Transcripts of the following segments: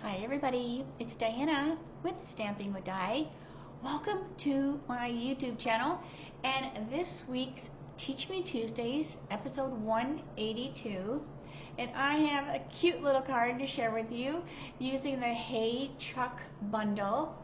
Hi everybody, it's Diana with Stamping with Di. Welcome to my YouTube channel and this week's Teach Me Tuesdays, episode 182. And I have a cute little card to share with you using the Hey Chuck bundle.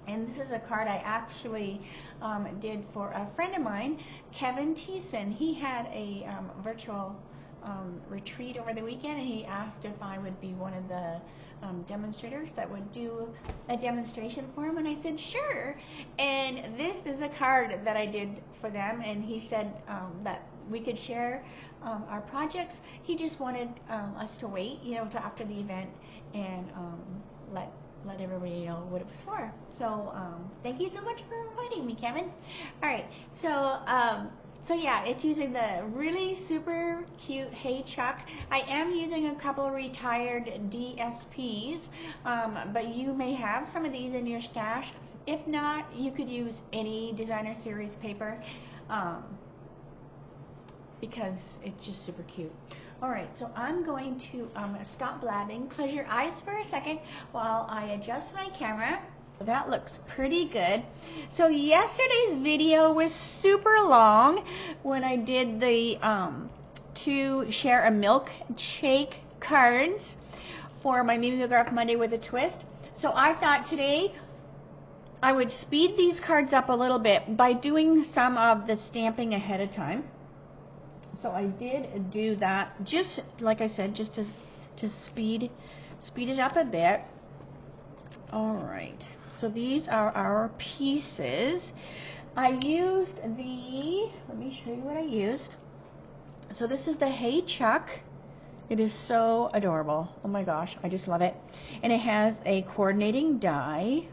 And this is a card I actually did for a friend of mine, Kevin Thiessen. He had a virtual retreat over the weekend, and he asked if I would be one of the demonstrators that would do a demonstration for him, and I said sure. And this is the card that I did for them, and he said that we could share our projects. He just wanted us to wait, till after the event and let everybody know what it was for. So thank you so much for inviting me, Kevin. All right, so yeah, it's using the really super cute Hey Chuck. I am using a couple of retired DSPs, but you may have some of these in your stash. If not, you could use any designer series paper because it's just super cute. All right, so I'm going to stop blabbing. Close your eyes for a second while I adjust my camera. That looks pretty good. So yesterday's video was super long when I did the to share a milkshake cards for my Mimeograph Monday with a Twist. So I thought today I would speed these cards up a little bit by doing some of the stamping ahead of time. So I did do that, just like I said, just to speed it up a bit. All right. So these are our pieces. I used let me show you what I used. So this is the Hey Chuck. It is so adorable. Oh my gosh, I just love it. And it has a coordinating die.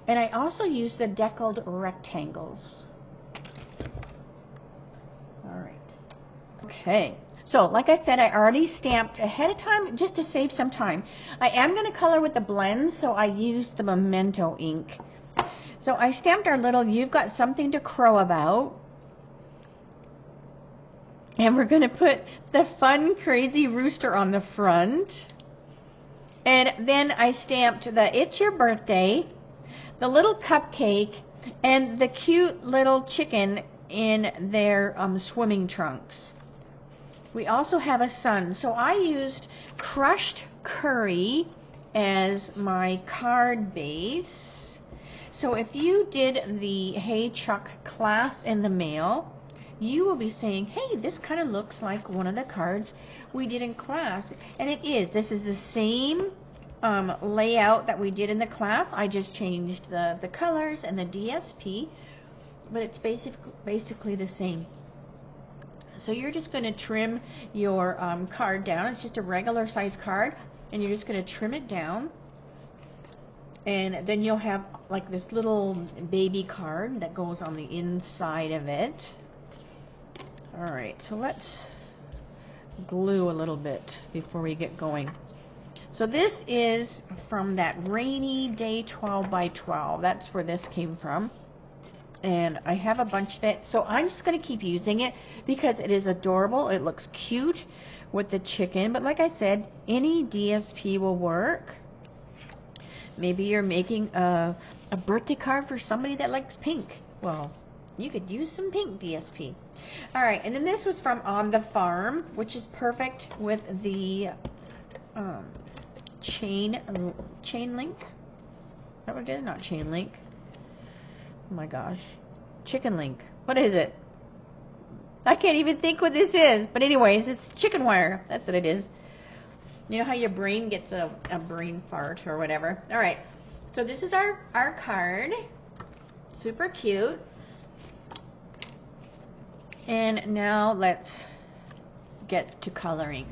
And I also used the deckled rectangles. All right. Okay. So, like I said, I already stamped ahead of time just to save some time. I am going to color with the blends, so I used the Memento ink. So I stamped our little "You've Got Something to Crow About." And we're going to put the fun, crazy rooster on the front. And then I stamped the "It's Your Birthday," the little cupcake, and the cute little chicken in their swimming trunks. We also have a sun. So I used crushed curry as my card base. So if you did the Hey Chuck class in the mail, you will be saying, hey, this kind of looks like one of the cards we did in class. And it is. This is the same layout that we did in the class. I just changed the colors and the DSP, but it's basically the same. So you're just going to trim your card down. It's just a regular size card, and you're just going to trim it down. And then you'll have like this little baby card that goes on the inside of it. All right, so let's glue a little bit before we get going. So this is from that rainy day 12 by 12. That's where this came from. And I have a bunch of it, so I'm just going to keep using it because it is adorable. It looks cute with the chicken, but like I said, any DSP will work. Maybe you're making a birthday card for somebody that likes pink. Well, you could use some pink DSP. All right, and then this was from On the Farm, which is perfect with the chain link. Is that what it is? Not chain link. Oh my gosh. Chicken link. What is it? I can't even think what this is. But anyways, it's chicken wire. That's what it is. You know how your brain gets a brain fart or whatever. All right. So this is our card. Super cute. And now let's get to coloring.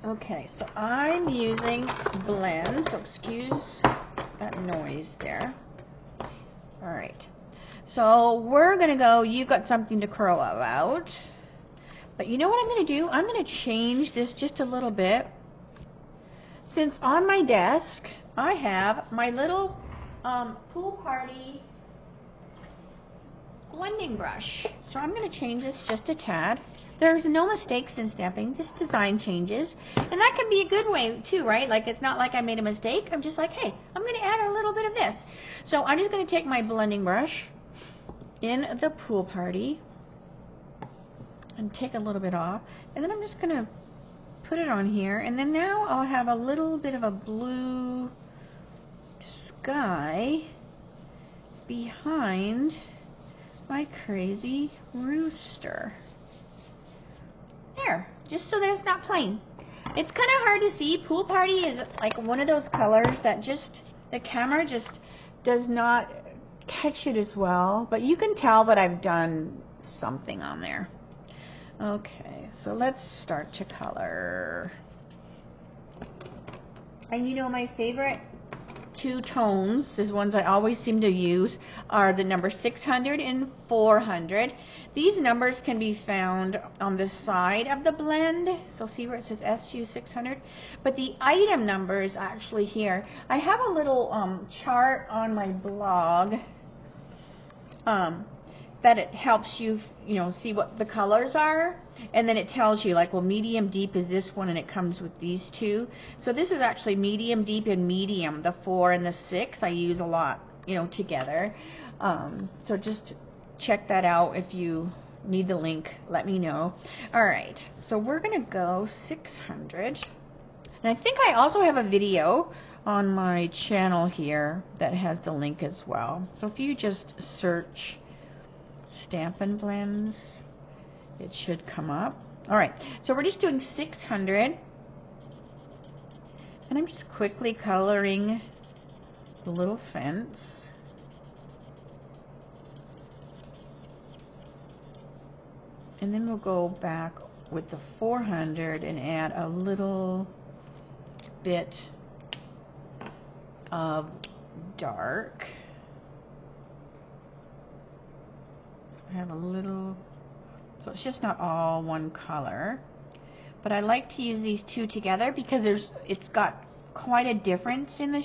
Okay. So I'm using blend. So excuse that noise there. All right, so we're gonna go "You've Got Something to Crow About," but you know what I'm gonna do? I'm gonna change this just a little bit, since on my desk I have my little pool party blending brush. So I'm going to change this just a tad. There's no mistakes in stamping, just design changes. And that can be a good way too, right? Like it's not like I made a mistake. I'm just like, hey, I'm going to add a little bit of this. So I'm just going to take my blending brush in the pool party and take a little bit off. And then I'm just going to put it on here. And then now I'll have a little bit of a blue sky behind my crazy rooster. There, just so that it's not plain. It's kind of hard to see. Pool party is like one of those colors that just, the camera just does not catch it as well, but you can tell that I've done something on there. Okay, so let's start to color. And you know my favorite two tones, these ones I always seem to use, are the number 600 and 400. These numbers can be found on the side of the blend. So see where it says SU 600? But the item number is actually here. I have a little chart on my blog that it helps you, see what the colors are. And then it tells you, like, well, medium deep is this one, and it comes with these two. So this is actually medium deep and medium. The 4 and the 6 I use a lot, together. So just check that out. If you need the link, let me know. All right, so we're gonna go 600. And I think I also have a video on my channel here that has the link as well. So if you just search Stampin' Blends, it should come up. All right, so we're just doing 600, and I'm just quickly coloring the little fence. And then we'll go back with the 400 and add a little bit of dark. So I have a little, so it's just not all one color, but I like to use these two together because it's got quite a difference in the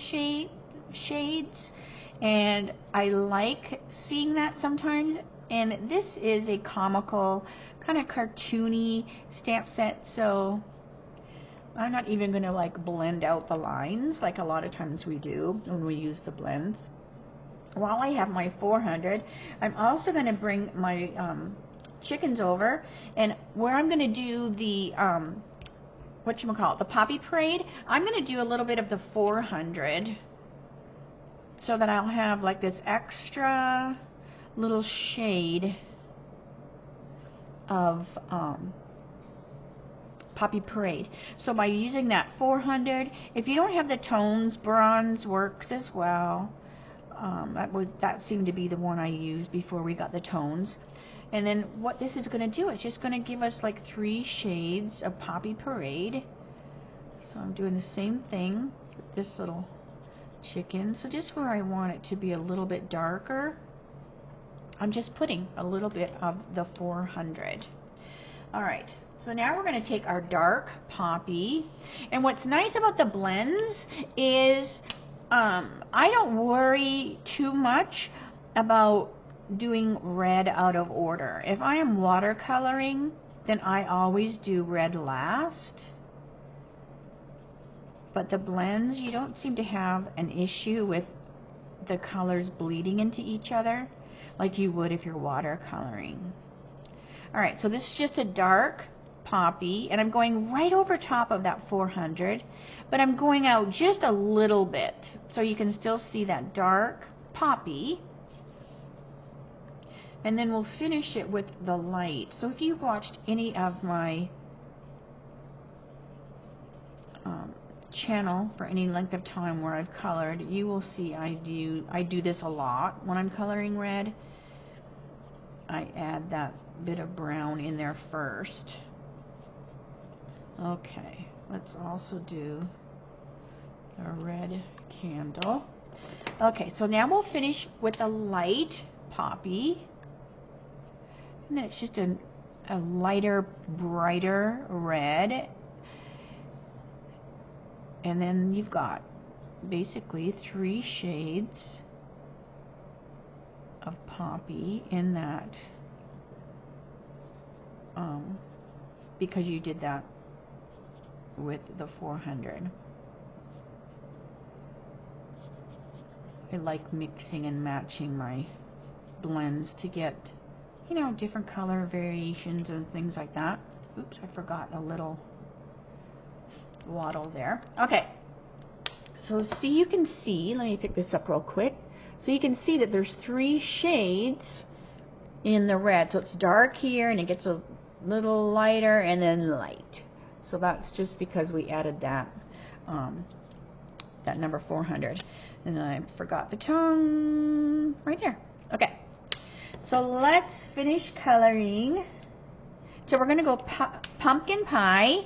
shades, and I like seeing that sometimes. And this is a comical, kind of cartoony stamp set, so I'm not even going to like blend out the lines like a lot of times we do when we use the blends. While I have my 400, I'm also going to bring my chickens over, and where I'm going to do the the poppy parade, I'm going to do a little bit of the 400 so that I'll have like this extra little shade of poppy parade. So by using that 400, if you don't have the tones, bronze works as well. That seemed to be the one I used before we got the tones. And then what this is going to do, it's just going to give us like 3 shades of poppy parade. So I'm doing the same thing with this little chicken. So just where I want it to be a little bit darker, I'm just putting a little bit of the 400. All right, so now we're going to take our dark poppy. And what's nice about the blends is I don't worry too much about doing red out of order. If I am watercoloring, then I always do red last. But the blends, you don't seem to have an issue with the colors bleeding into each other like you would if you're watercoloring. All right, so this is just a dark poppy, and I'm going right over top of that 400, but I'm going out just a little bit so you can still see that dark poppy. And then we'll finish it with the light. So if you've watched any of my channel for any length of time where I've colored, you will see I do this a lot when I'm coloring red. I add that bit of brown in there first. Okay, let's also do a red candle. Okay, so now we'll finish with a light poppy. And then it's just a lighter, brighter red. And then you've got basically 3 shades of poppy in that because you did that with the 400. I like mixing and matching my blends to get, you know, different color variations and things like that. Oops, I forgot a little waddle there. Okay, so you can see, let me pick this up real quick. So you can see that there's 3 shades in the red. So it's dark here, and it gets a little lighter, and then light. So that's just because we added that that number 400. And I forgot the tongue right there. Okay, so let's finish coloring. So we're going to go pumpkin pie.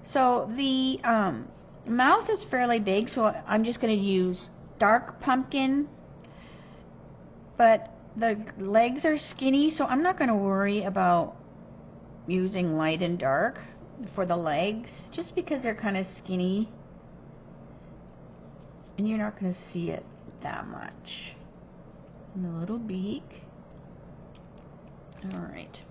So the mouth is fairly big, so I'm just going to use dark pumpkin, but the legs are skinny, so I'm not going to worry about using light and dark for the legs, just because they're kind of skinny and you're not going to see it that much. And the little beak. Alright.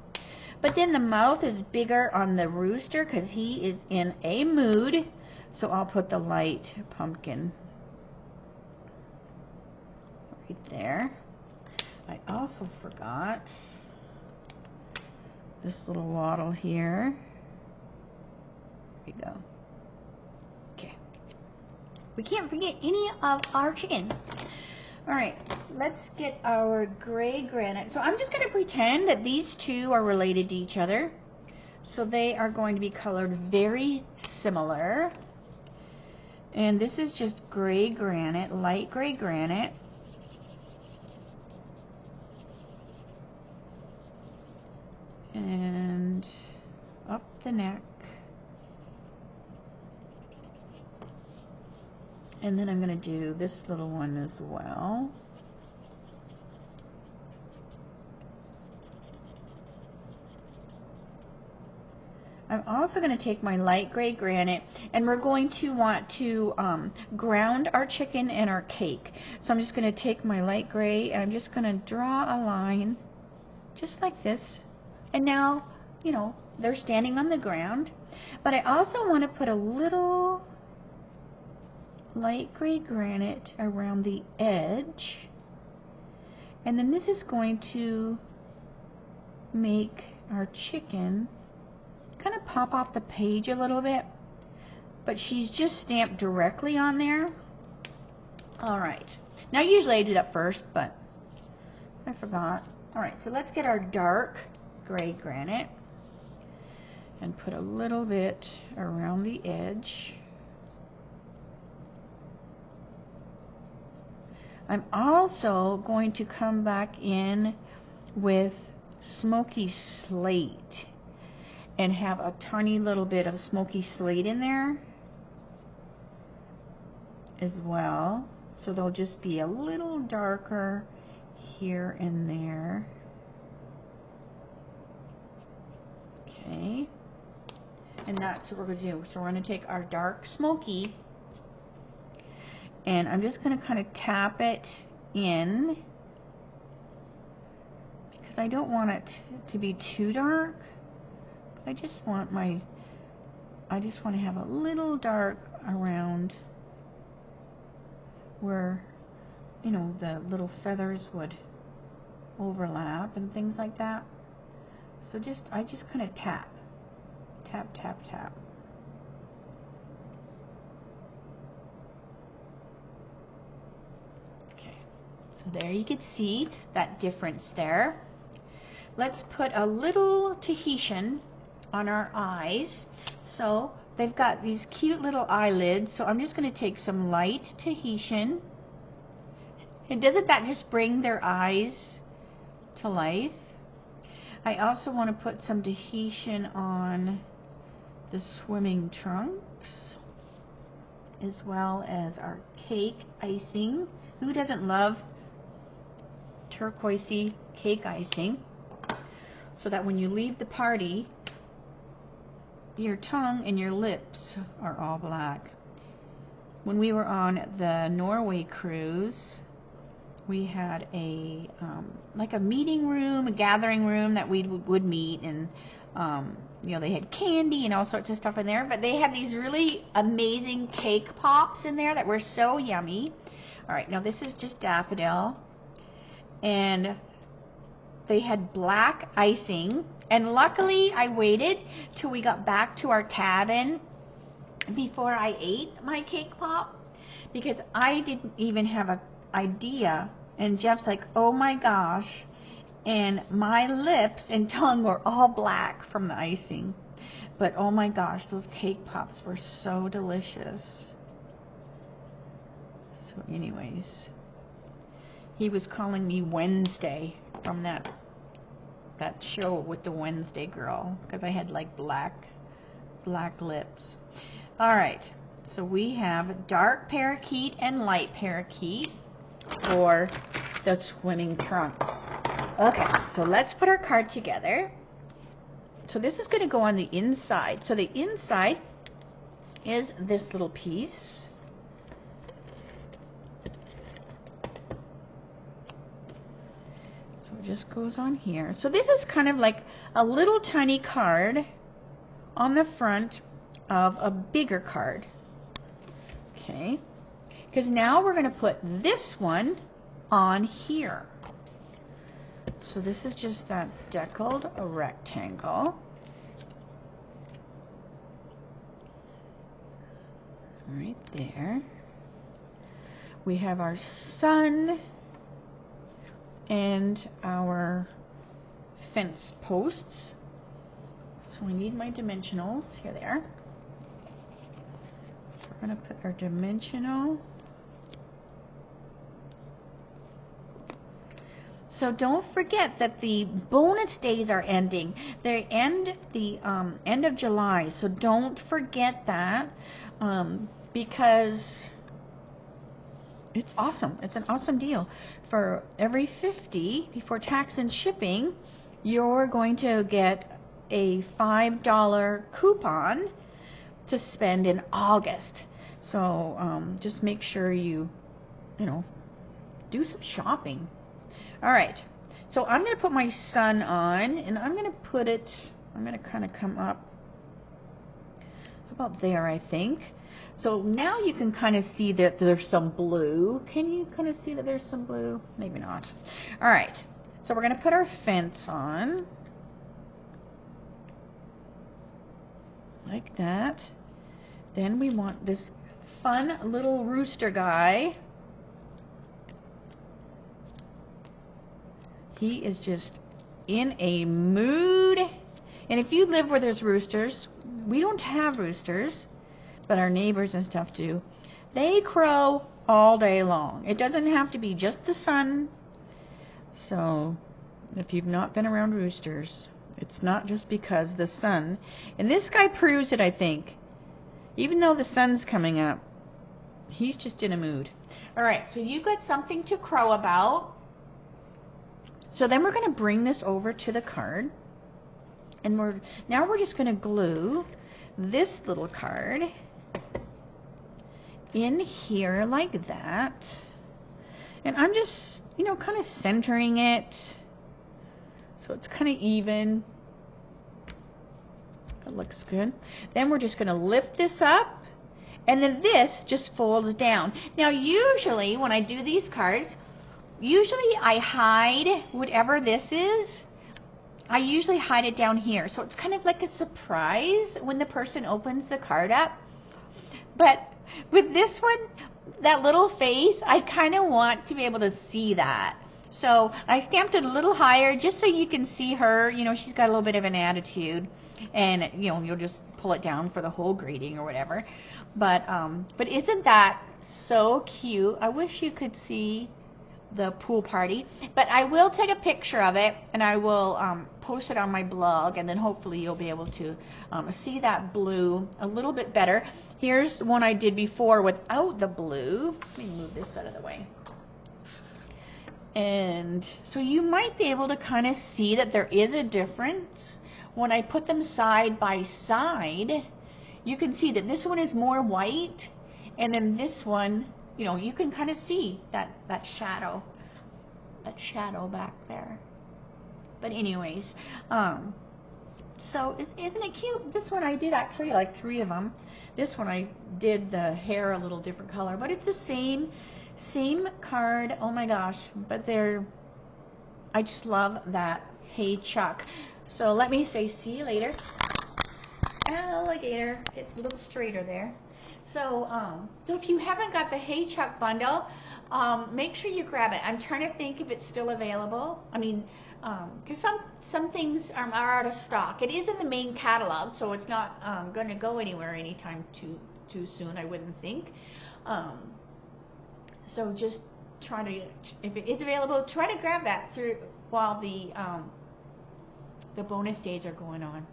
But then the mouth is bigger on the rooster because he is in a mood. So I'll put the light pumpkin right there. I also forgot this little waddle here. There we go. Okay. We can't forget any of our chicken. Alright, let's get our gray granite. So I'm just going to pretend that these two are related to each other. So they are going to be colored very similar. And this is just gray granite, light gray granite. And up the neck. And then I'm going to do this little one as well. I'm also going to take my light gray granite, and we're going to want to ground our chicken and our cake. So I'm just going to take my light gray, and I'm just going to draw a line just like this. And now, you know, they're standing on the ground. But I also want to put a little light gray granite around the edge, and then this is going to make our chicken kind of pop off the page a little bit, but she's just stamped directly on there. Alright, now usually I do that first, but I forgot. Alright, so let's get our dark gray granite and put a little bit around the edge. I'm also going to come back in with smoky slate and have a tiny little bit of smoky slate in there as well. So they'll just be a little darker here and there. Okay. And that's what we're going to do. So we're going to take our dark smoky, and I'm just going to kind of tap it in because I don't want it to be too dark. I just want to have a little dark around where, you know, the little feathers would overlap and things like that. So I just kind of tap, tap, tap, tap. So there you can see that difference there. Let's put a little Tahitian on our eyes. So they've got these cute little eyelids. So I'm just going to take some light Tahitian. And doesn't that just bring their eyes to life? I also want to put some Tahitian on the swimming trunks, as well as our cake icing. Who doesn't love turquoisey cake icing? So that when you leave the party, your tongue and your lips are all black. When we were on the Norway cruise, we had a like a meeting room, a gathering room that we would meet, and you know, they had candy and all sorts of stuff in there, but they had these really amazing cake pops in there that were so yummy. All right, now this is just daffodil, and they had black icing, and luckily I waited till we got back to our cabin before I ate my cake pop, because I didn't even have an idea, and Jeff's like, oh my gosh, and my lips and tongue were all black from the icing. But oh my gosh, those cake pops were so delicious. So anyways, he was calling me Wednesday from that show with the Wednesday girl, because I had like black lips. All right, so we have dark parakeet and light parakeet for the twinning trunks. Okay, so let's put our card together. So this is going to go on the inside. So the inside is this little piece. So it just goes on here. So this is kind of like a little tiny card on the front of a bigger card. Okay, because now we're going to put this one on here. So this is just that deckled rectangle. Right there. We have our sun and our fence posts. So we need my dimensionals. Here they are. So we're going to put our dimensional. So don't forget that the bonus days are ending. They end the end of July. So don't forget that, because it's awesome. It's an awesome deal. For every $50 before tax and shipping, you're going to get a $5 coupon to spend in August. So just make sure you know, do some shopping. All right, so I'm going to put my sun on, and I'm going to put it, I'm going to kind of come up about there, I think. So now you can kind of see that there's some blue. Can you kind of see that there's some blue? Maybe not. All right, so we're going to put our fence on. Like that. Then we want this fun little rooster guy. He is just in a mood. And if you live where there's roosters, we don't have roosters, but our neighbors and stuff do. They crow all day long. It doesn't have to be just the sun. So if you've not been around roosters, it's not just because the sun. And this guy proves it, I think. Even though the sun's coming up, he's just in a mood. All right, so you've got something to crow about. So then we're going to bring this over to the card, and now we're just going to glue this little card in here like that. And I'm just, you know, kind of centering it so it's kind of even. That looks good. Then we're just going to lift this up, and then this just folds down. Now usually when I do these cards, usually I hide whatever this is. I usually hide it down here. So it's kind of like a surprise when the person opens the card up. But with this one, that little face, I kind of want to be able to see that. So I stamped it a little higher just so you can see her. You know, she's got a little bit of an attitude. And, you know, you'll just pull it down for the whole greeting or whatever. But isn't that so cute? I wish you could see the pool party, but I will take a picture of it and I will post it on my blog, and then hopefully you'll be able to see that blue a little bit better. Here's one I did before without the blue. Let me move this out of the way. And so you might be able to kind of see that there is a difference when I put them side by side. You can see that this one is more white, and then this one, you know, you can kind of see that shadow that shadow back there. But anyways, so isn't it cute? This one I did actually like 3 of them. This one I did the hair a little different color, but it's the same card. Oh my gosh, but I just love that Hey Chuck. So let me say see you later. Alligator, get a little straighter there. So if you haven't got the Hey Chuck bundle, make sure you grab it. I'm trying to think if it's still available. I mean, because some things are out of stock. It is in the main catalog, so it's not going to go anywhere anytime too soon, I wouldn't think. So just try to, if it is available, try to grab that through while the bonus days are going on.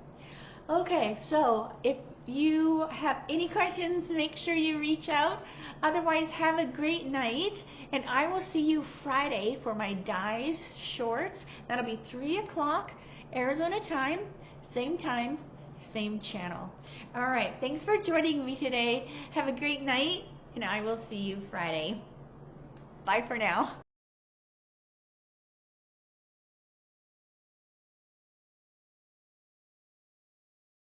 Okay, so if you have any questions, make sure you reach out. Otherwise, have a great night, and I will see you Friday for my Dies shorts. That'll be 3 o'clock Arizona time, same channel. All right, thanks for joining me today. Have a great night, and I will see you Friday. Bye for now.